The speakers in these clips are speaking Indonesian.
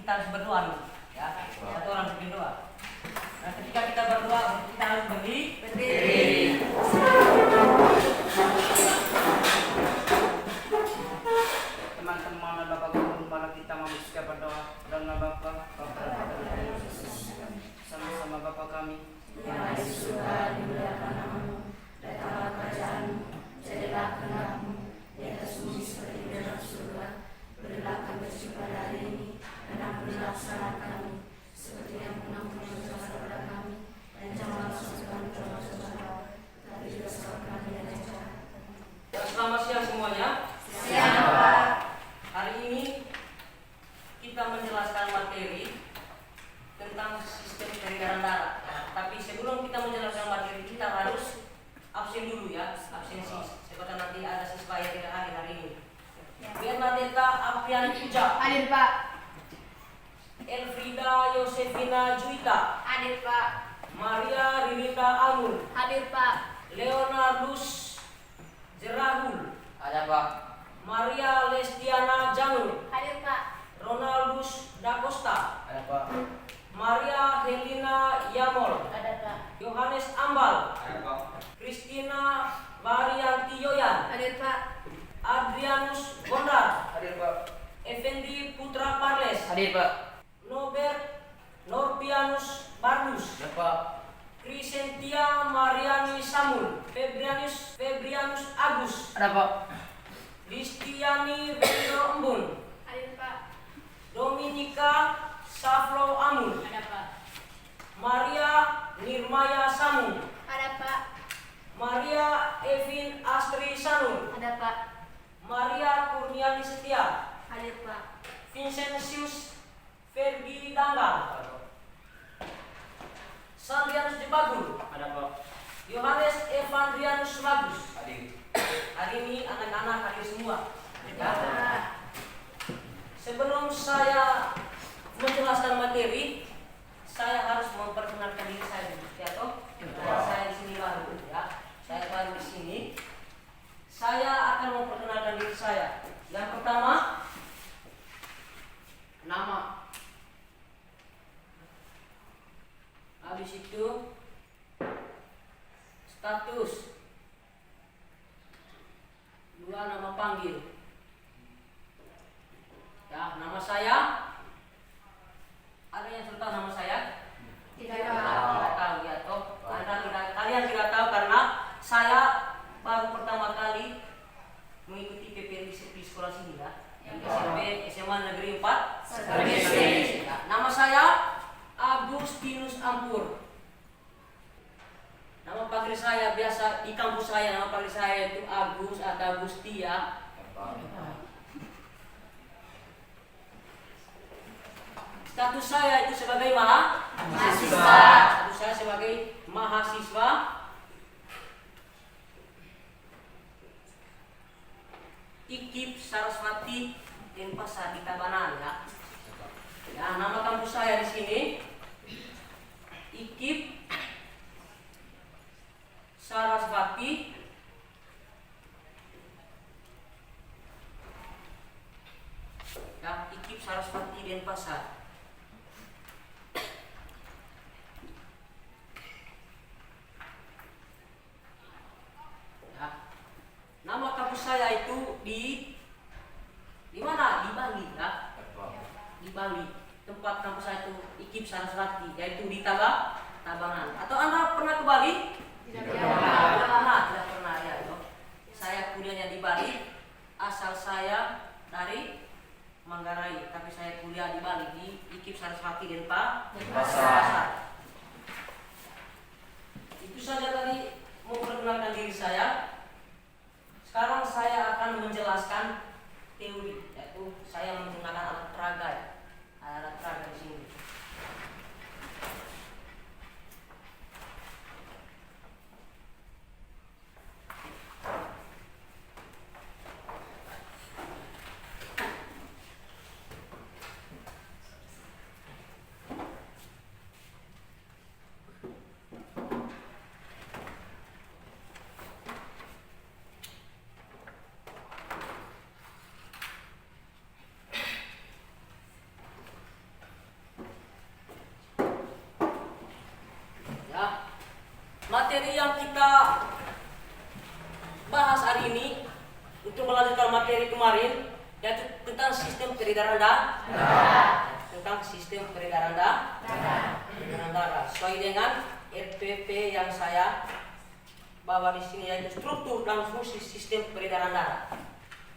kita harus berdoa dulu, ya. Satu orang bikin doa. Nah, ketika kita berdoa, kita harus berdiri. Teman-teman, Bapak Guru, mana kita mau berdoa dan Bapak sama-sama Bapak kami. Yang ada di surga, dimuliakan namamu, datanglah kerajaanmu, jadilah kehendakmu di atas bumi seperti di dalam surga. Berilah kami rezeki pada hari ini, dan ampunilah kesalahan kami, seperti yang mengampuni dosa kepada kami, dan janganlah masuk kami ke dalam cobaan, tapi juga selamatkan kami dari yang jahat. Selamat siang semuanya. Siang, Bapak. Hari ini kita menjelaskan materi tentang sistem peredaran darah. Tapi sebelum kita menjelaskan materi, kita harus absen dulu, ya, absensi. Seperti nanti ada siswa yang tidak hadir hari ini. Bernadetta Apriani Puja. Hadir, Pak. Elfrida Yosefina Juwita. Hadir, Pak. Maria Ririnda Angun. Hadir, Pak. Leonardus Jerahul. Ada Pak. Maria Lestiana Janul. Hadir, Pak. Ronaldus Da Costa. Ada Pak. Maria Helena Yamol. Ada, Pak. Yohanes Ambal. Ada Pak. Christina Marianti Yoyan. Hadir, Pak. Adrianus Gondar. Hadir Pak. Effendi Putra Parles. Hadir Pak. Norbert Norpianus Barnus. Ada Pak. Krisentia Mariani Samul. Febrianus Agus. Ada Pak. Listiani Vendro Embun. Hadir, Pak. Dominika Saflo Amun. Ada, Pak. Maria Nirmaya Samu. Ada, Pak. Maria Evin Astri Sanur. Ada, Pak. Maria Kurniani Setia. Hadir, Pak. Vincentius Ferdi Danggal. Sandrianus Debagul. Ada Pak. Yohanes Evandrianus Magus. Hadir. Hari ini anak-anak hadir semua. Ya, Pak. Sebelum saya menjelaskan materi, saya harus memperkenalkan diri saya dulu, ya toh? Saya di sini baru, ya. Saya baru di sini. Saya akan memperkenalkan diri saya. Yang pertama, nama. Habis itu status. Dua, nama panggil. Ya, nama saya. Ada yang sudah tahu nama saya? Tidak, Tidak Pak. tahu, ya toh. Kalian tidak tahu karena saya baru pertama kali mengikuti PPLI di sekolah sini, ya. SMP SMA Negeri 4 Sekarang. Ya, nama saya Agustinus Ampur. Nama panggil saya biasa di kampus saya, nama panggil saya itu Agus atau Agusti, ya. Status saya itu sebagai Mahasiswa. Status saya sebagai mahasiswa. IKIP Saraswati Denpasar di Tabanan, ya. Ya, nama kampus saya di sini IKIP Saraswati ya, IKIP Saraswati Denpasar. Ya. Nama kampus saya itu di mana? Di Bali, ya. Di Bali. Tempat kampus saya itu IKIP Saraswati, yaitu di Tabanan. Atau Anda pernah ke Bali? Tidak, Tidak pernah, ya. Saya kuliahnya di Bali. Asal saya dari Manggarai, tapi saya kuliah di Bali di IKIP Saraswati Denpasar. Itu saja tadi memperkenalkan diri saya. Sekarang saya akan menjelaskan teori, yaitu saya menggunakan alat peraga, ya. Alat peraga di sini. Materi yang kita bahas hari ini untuk melanjutkan materi kemarin yaitu tentang sistem peredaran darah. Tentang sistem peredaran darah. Sesuai dengan RPP yang saya bawa di sini yaitu struktur dan fungsi sistem peredaran darah.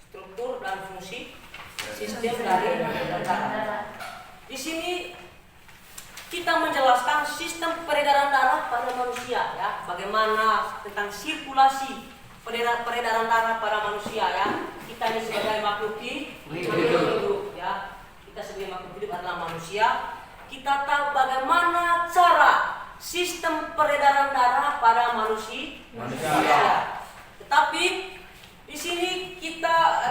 Struktur dan fungsi sistem dari peredaran darah. Di sini kita menjelaskan sistem peredaran darah pada manusia ya, bagaimana tentang sirkulasi peredaran darah pada manusia ya. Kita ini sebagai makhluk hidup ya. Kita sebagai makhluk hidup adalah manusia. Kita tahu bagaimana cara sistem peredaran darah pada manusia. Tetapi di sini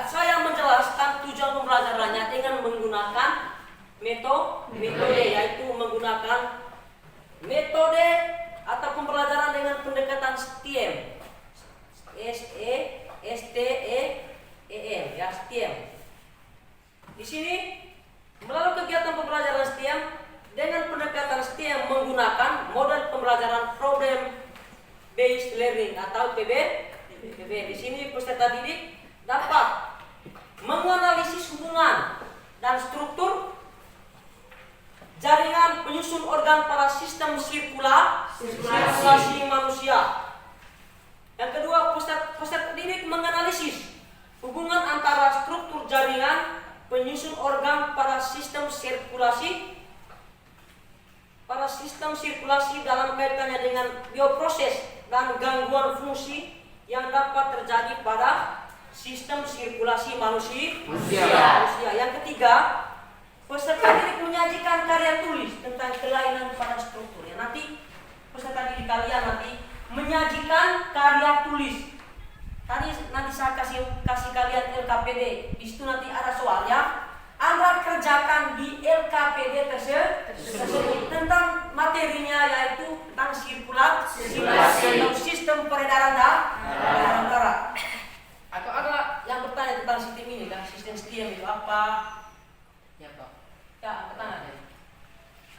saya menjelaskan tujuan pembelajarannya dengan menggunakan metode yaitu menggunakan metode atau pembelajaran dengan pendekatan STEM. Ya, STEM. Di sini melalui kegiatan pembelajaran STEM dengan pendekatan STEM menggunakan model pembelajaran problem based learning atau PBL. Di sini peserta didik dapat menganalisis hubungan dan struktur jaringan penyusun organ pada sistem sirkulasi manusia. Yang kedua, peserta didik menganalisis hubungan antara struktur jaringan penyusun organ pada sistem sirkulasi dalam kaitannya dengan bioproses dan gangguan fungsi yang dapat terjadi pada sistem sirkulasi manusia. Yang ketiga, peserta didik menyajikan karya tulis tentang kelainan pada struktur. Ya, nanti peserta didik kalian nanti menyajikan karya tulis. Nanti saya kasih kalian LKPD. Di situ nanti ada soalnya. Anda kerjakan di LKPD tersebut tentang materinya yaitu tentang sirkulasi atau sistem peredaran darah. Atau ada yang bertanya tentang sistem ini kan, sistem STEM itu apa? Ya Pak. Ya, bertanya deh.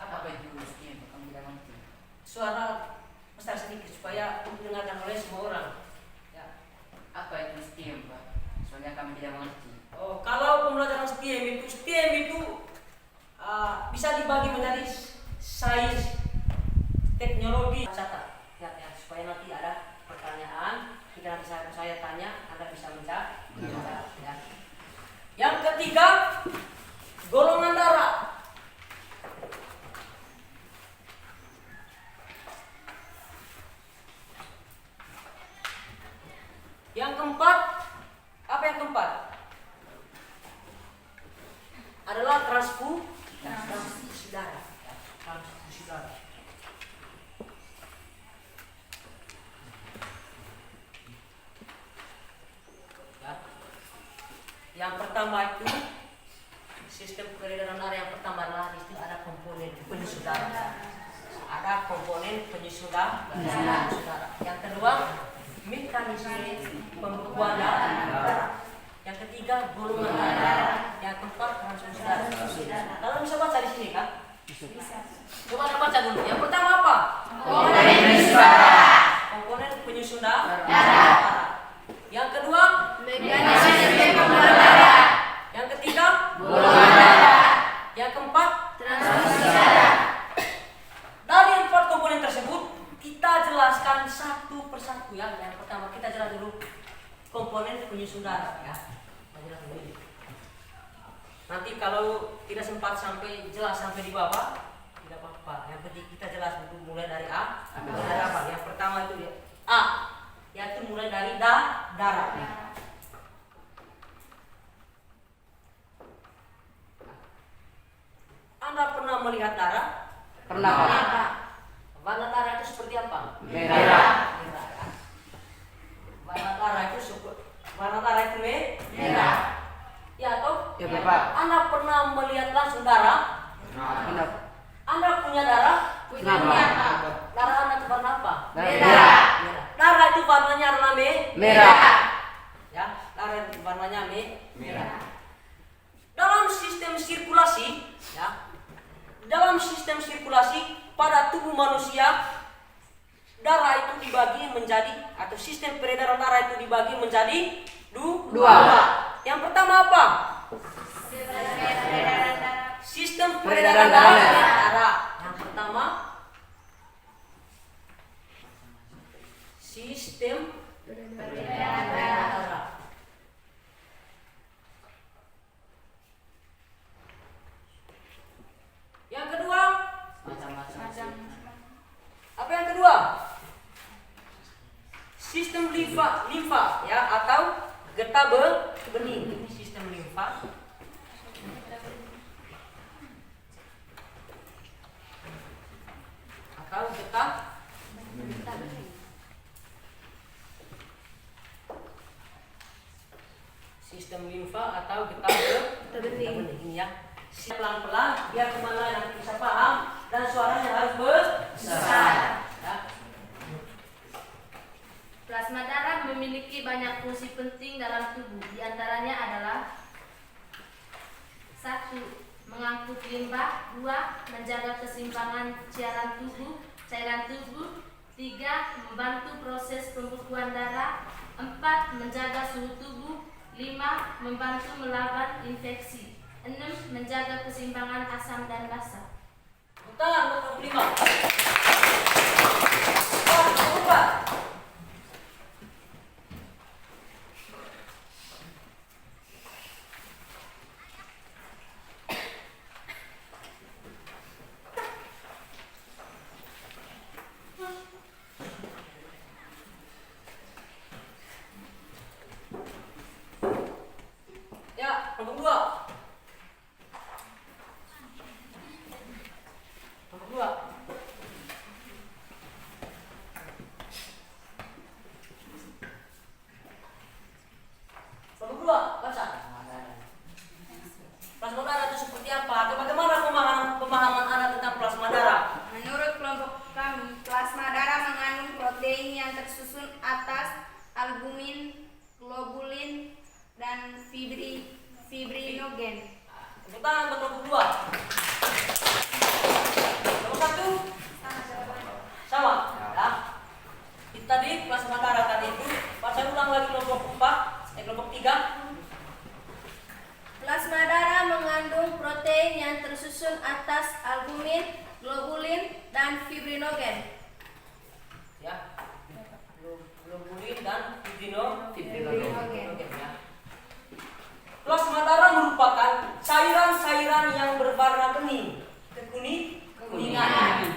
Apa itu STEM? Kamu tidak ngerti. Suara besar sedikit supaya didengarkan oleh semua orang. Ya. Apa itu STEM, Pak? Soalnya kami tidak mengerti. Oh, kalau pembelajaran STEM itu bisa dibagi menjadi sains, teknologi, catat. Ya, supaya nanti ada pertanyaan, jika nanti saya tanya, Anda bisa menjawab. Ya. Yang ketiga, golongan darah. Yang keempat, apa yang keempat? Adalah transfusi darah. Transfusi darah. Ya. Yang pertama itu sistem peredaran darah yang pertama adalah di situ ada komponen penyusun darah. Ada komponen penyusun darah. Yang kedua, mekanisme pembekuan darah. Yang ketiga, golongan darah. Yang keempat, transfusi darah. Kalian bisa baca di sini kan? Bisa. Coba Anda baca dulu. Yang pertama apa? Komponen penyusun darah. Komponen penyusun darah. Yang kedua, Mekanisme pembekuan darah. yang ketiga, Golongan darah. yang keempat, Transfusi darah. dari empat komponen tersebut kita jelaskan satu persatu ya. Yang pertama kita jelas dulu komponen penyusun darah ya. Kita jelas dulu. Nanti kalau tidak sempat jelas sampai di bawah tidak apa-apa. Yang penting kita jelas dulu mulai dari A. Mulai dari apa? Yang pertama itu ya A, yaitu mulai dari darah. Anda pernah melihat darah? Pernah, Pak. Warna darah itu seperti apa? Merah. Warna darah itu merah. Ya toh? Ya, Pak. Anda pernah melihat langsung darah? Pernah. Anda punya darah? Punya. Darah Anda itu warna apa? Merah. Darah itu warnanya adalah Merah. Ya, darah itu warnanya merah. Dalam sistem sirkulasi, ya, pada tubuh manusia darah itu dibagi menjadi, atau sistem peredaran darah itu dibagi menjadi Dua. Yang pertama apa? Sistem peredaran Peredaran darah. Yang pertama sistem peredaran darah. Yang kedua, Macam-macam. apa yang kedua? Sistem limfa ya, atau getah bening. Ini sistem limfa. Atau getah sistem limfa atau getah bening. Ini ya. Pelan-pelan biar kemana nanti bisa paham dan suaranya harus besar. Ya. Plasma darah memiliki banyak fungsi penting dalam tubuh. Di antaranya adalah 1. Mengangkut limbah. 2. Menjaga keseimbangan cairan tubuh. 3. Membantu proses pembekuan darah. 4. Menjaga suhu tubuh. 5. Membantu melawan infeksi. 6. Menjaga keseimbangan asam dan basa. Tangan untuk 5. Berubah. Ya, nomor 2. Nomor 2. Nomor 2, baca. Plasma darah itu seperti apa? Atau bagaimana pemahaman Anda tentang plasma darah? Menurut kelompok kami, plasma darah mengandung protein yang tersusun atas albumin, globulin, dan fibrinogen. Tepuk tangan untuk nomor 2. Nomor 1 sama. Ya. Kita tadi plasma darah tadi itu, saya ulang lagi kelompok 4, kelompok 3. Plasma darah mengandung protein yang tersusun atas albumin, globulin, dan fibrinogen. Ya. Globulin dan fibrinogen. Ya. Plasma darah merupakan cairan-cairan yang berwarna bening, kekuningan.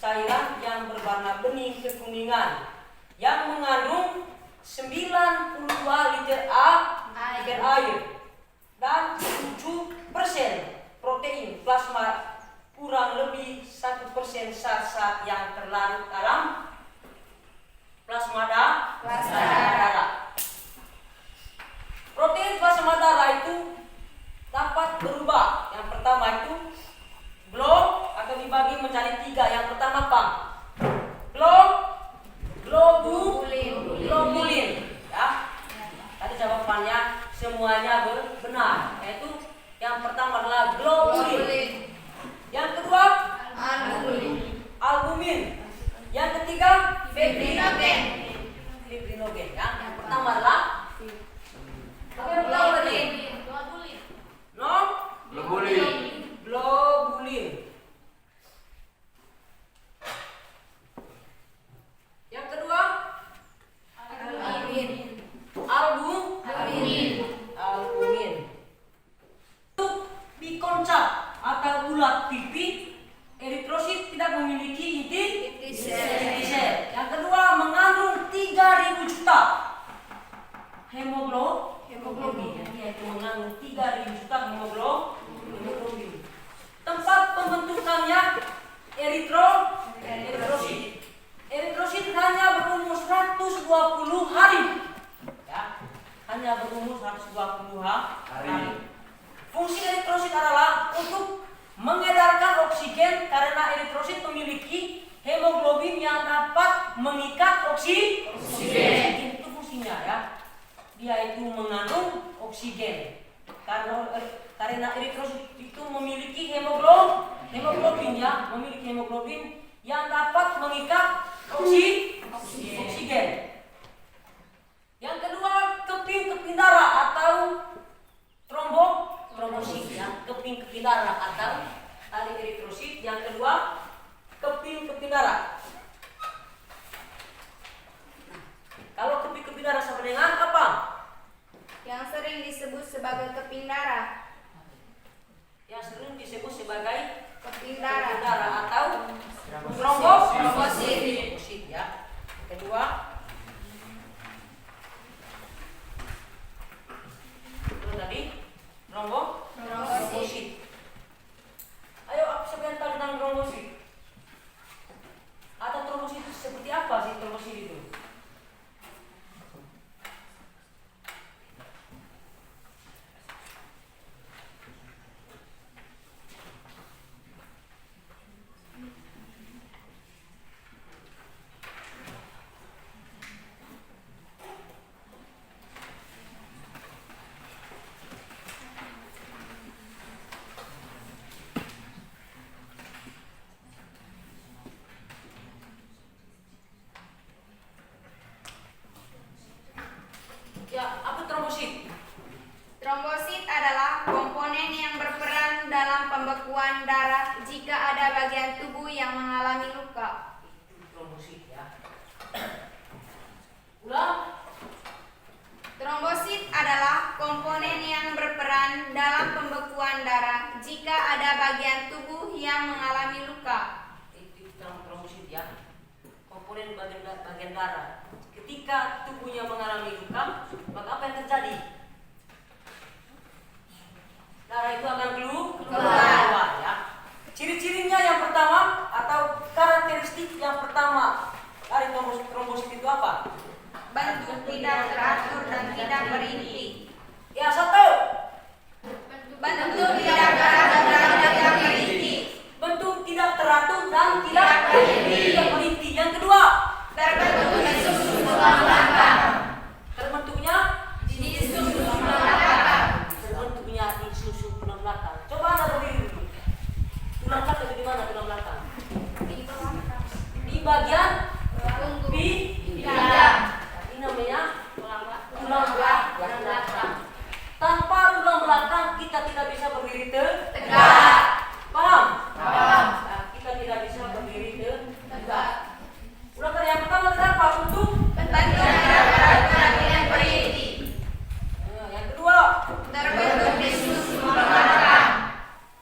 Cairan yang berwarna bening kekuningan yang mengandung 92 liter air dan 7% protein plasma, kurang lebih 1% zat-zat yang terlarut dalam plasma darah. Protein plasma darah itu dapat berubah. Yang pertama itu glob atau dibagi menjadi 3. Yang pertama apa? Globulin. Ya. Tadi jawabannya semuanya benar. Yaitu yang pertama adalah globulin. Yang kedua albumin. Yang ketiga fibrinogen. Ya. Yang pertama adalah apa yang pertama tadi? Globulin. Yang kedua albumin. Untuk bikoncap atau ulat pipi, eritrosit tidak memiliki inti sel. Yang kedua mengandung 3.000 juta hemoglobin. Yaitu mengandung 3.000 juta hemoglobin. Tempat pembentukannya eritrosit. Eritrosit hanya berumur 120 hari. Ya, hanya berumur 120 hari. Fungsi eritrosit adalah untuk mengedarkan oksigen karena eritrosit memiliki hemoglobin yang dapat mengikat oksigen. Itu fungsinya ya. Dia itu mengandung oksigen. Karena eritrosit itu memiliki hemoglobin yang dapat mengikat oksigen. Yang kedua, keping darah atau trombosit ya, keping darah atau tali eritrosit. Yang kedua, keping darah. Kalau keping darah sama dengan apa? Yang sering disebut sebagai keping darah. Yang sering disebut sebagai Keping keping darah. darah atau trombosit ya. Kedua, itu tadi trombosit. Ayo siapa yang tahu tentang trombosit? Atau trombosit itu seperti apa sih trombosit itu? Ya, apa trombosit? Trombosit adalah komponen yang berperan dalam pembekuan darah jika ada bagian tubuh yang mengalami luka. Itu trombosit ya. Ulang. Trombosit adalah komponen yang berperan dalam pembekuan darah jika ada bagian tubuh yang mengalami luka. Itu trombosit ya. Komponen bagian darah. Ketika tubuhnya mengalami luka, maka apa yang terjadi? Darah itu akan keluar ya. Ciri-cirinya yang pertama atau karakteristik yang pertama dari trombosit itu apa? Bentuk tidak teratur dan tidak berinti. Ya, satu. Bentuk tidak teratur dan tidak berinti. Bentuk tidak teratur dan tidak berinti. Yang kedua, Terbentuk di susun tulang belakang. terbentuknya Di susun tulang belakang. terbentuknya di susun tulang belakang. Coba Anda berdiri dulu. Tulang belakang di mana tulang belakang? Di bagian pinggang. Ini namanya tulang belakang. Tanpa tulang belakang kita tidak bisa berdiri tegak. Paham? Nah, kita tidak bisa berdiri tegak. Ulang yang pertama kenapa? Untuk Bentuk tidak teratur dan tidak berinti. yang kedua, Terbentuk di susun tulang belakang.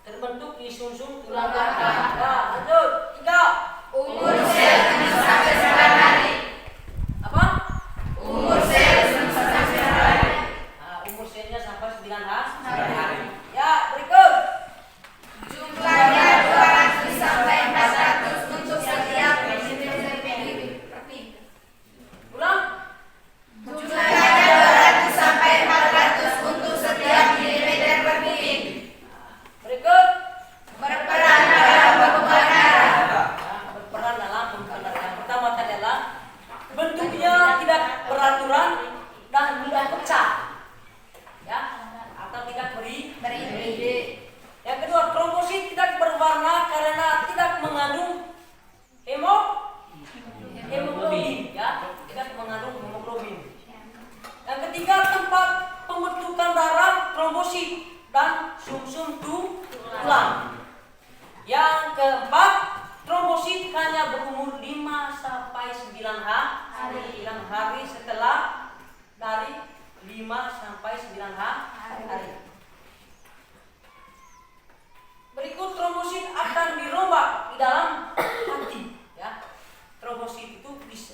terbentuk di sumsum tulang belakang. Nah, lanjut. Tiga. Umur sel 6 sampai 9 hari. Apa? Umur sel 6 sampai 9 hari. Nah, umur selnya sampai 9 hari. Ya, berikut. Jumlahnya 200 sampai 400 untuk setiap Ulang. Jumlahnya 200 sampai 400 untuk setiap milimeter per kubik. Berikut. Berperan dalam pembekuan darah. Nah, berperan dalam pembekuan darah. Yang pertama tadi adalah bentuknya tidak beraturan dan mudah pecah. Ya, atau tidak Berinti. Yang kedua, trombosit tidak berwarna karena tidak mengandung hemoglobin, ya, tidak mengandung hemoglobin. Yang ketiga, tempat pembentukan darah trombosit dan sumsum tulang. Yang keempat, trombosit hanya berumur 5 sampai 9 hari setelah dari 5 sampai 9 hari. Berikut trombosit akan dirombak di dalam hati, ya. Trombosit itu bisa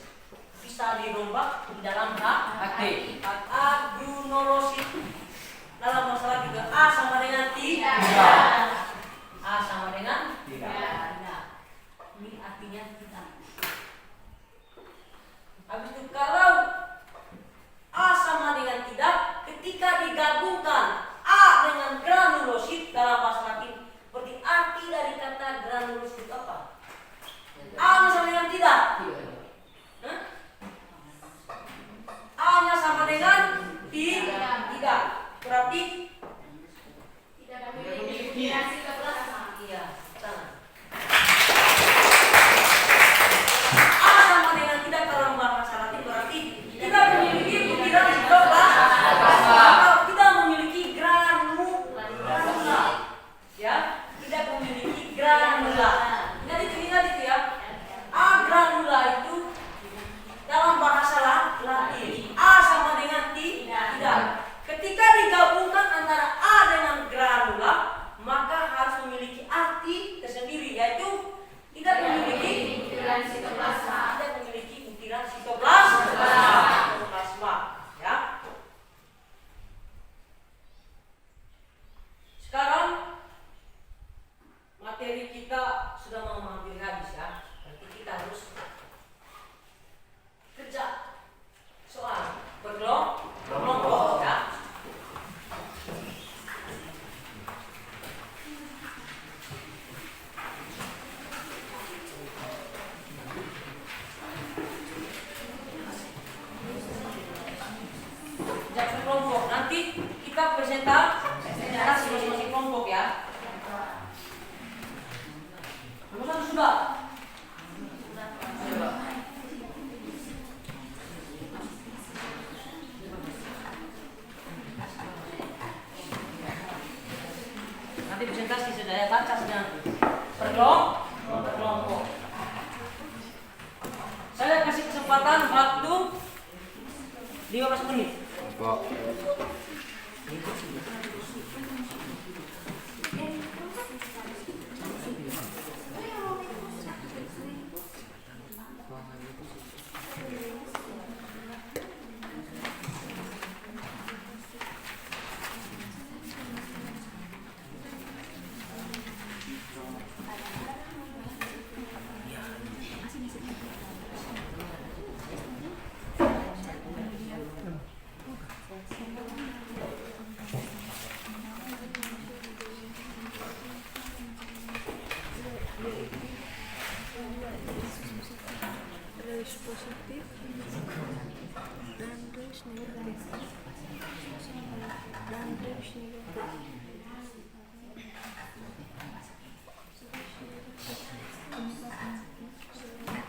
dirombak di dalam hati. Adenolosit dalam masalah juga A sama dengan tidak. A sama dengan tidak. Ini artinya tidak. Habis itu kalau A sama dengan tidak, ketika digabungkan A dengan granulosit dalam bahasa Latin, berarti arti dari kata granulosit apa? A sama dengan tidak. Hah? A-nya sama dengan tidak. Berarti Tidak memiliki presentasi masing-masing kelompok ya. Nomor 1 sudah. Coba. Nanti presentasi sudah ya, baca sudah nanti. Per kelompok. Saya kasih kesempatan waktu 15 menit. Pak. positif dan terus negatif dan terus negatif.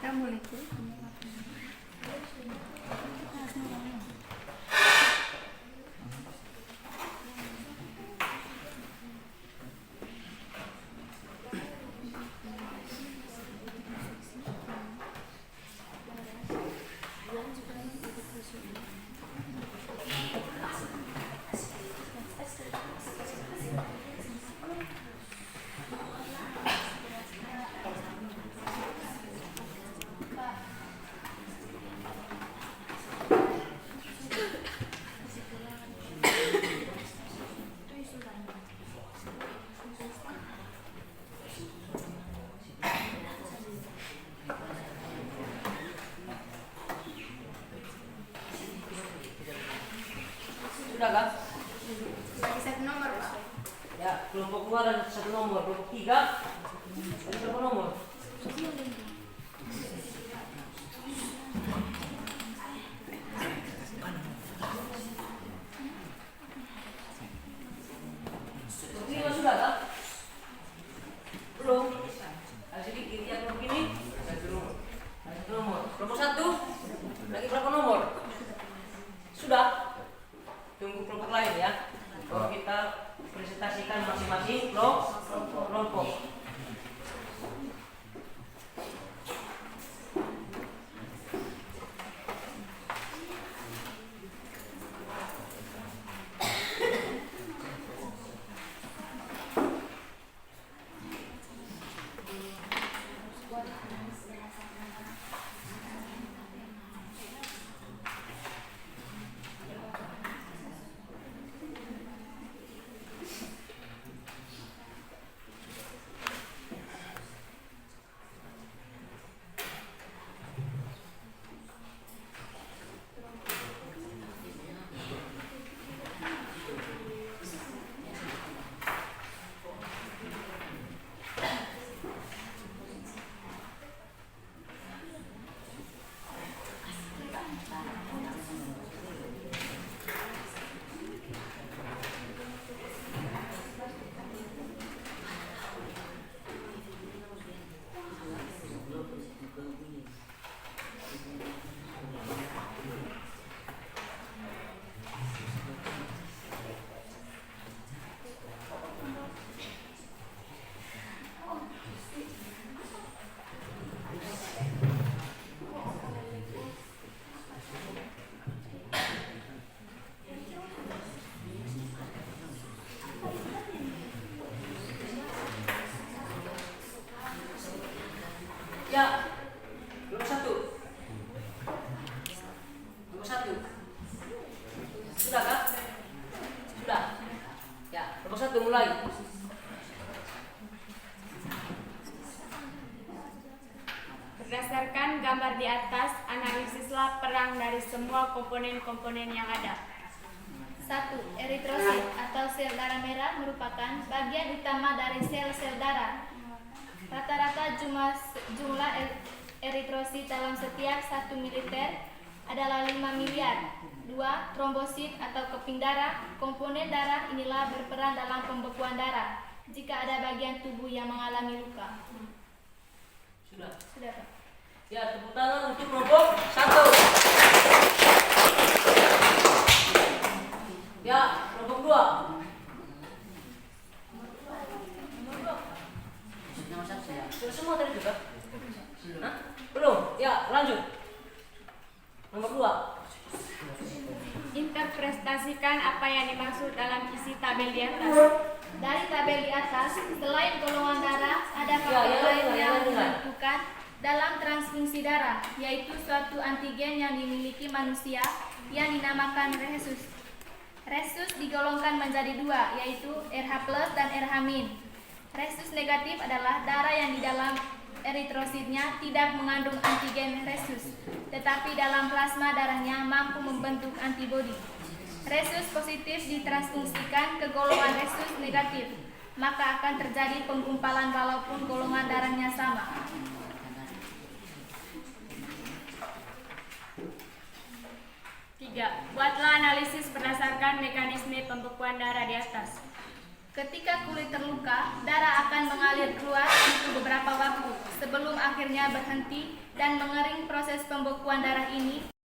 Assalamualaikum. Sudah kan? Lagi satu nomor, Pak. Ya, kelompok 2 dan 1 nomor, kelompok 3 dan berapa nomor? Kelompok 5 sudah kan? Belum. Ada sedikit ya kelompok ini. Ada 1 nomor. Kelompok 1 lagi berapa nomor? Sudah. Tunggu kelompok lain ya. Kalau kita presentasikan masing-masing kelompok. Ya, nomor 1. Nomor 1. Sudah kan? Sudah. Ya, nomor 1 mulai. Berdasarkan gambar di atas, analisislah peran dari semua komponen-komponen yang ada. 1. Eritrosit atau sel darah merah merupakan bagian utama dari sel-sel darah. Rata-rata jumlah eritrosit dalam setiap 1 mililiter adalah 5 miliar. 2. Trombosit atau keping darah. Komponen darah inilah berperan dalam pembekuan darah jika ada bagian tubuh yang mengalami luka. Sudah. Sudah, Pak. Ya, tepuk tangan untuk kelompok 1. Ya, kelompok 2. Nomor 1 ya. Sudah semua tadi juga? Hah? Belum? Ya, lanjut. Nomor 2. Interpretasikan apa yang dimaksud dalam isi tabel di atas. Dari tabel di atas, selain golongan darah, ada faktor lain yang menentukan dalam transfungsi darah, yaitu suatu antigen yang dimiliki manusia yang dinamakan rhesus. Rhesus digolongkan menjadi 2, yaitu RH plus dan RH min. Rhesus negatif adalah darah yang di dalam eritrositnya tidak mengandung antigen rhesus, tetapi dalam plasma darahnya mampu membentuk antibodi. Rhesus positif ditransfungsikan ke golongan rhesus negatif, maka akan terjadi penggumpalan walaupun golongan darahnya sama. 3. Buatlah analisis berdasarkan mekanisme pembekuan darah di atas. Ketika kulit terluka, darah akan mengalir keluar untuk beberapa waktu sebelum akhirnya berhenti dan mengering. Proses pembekuan darah ini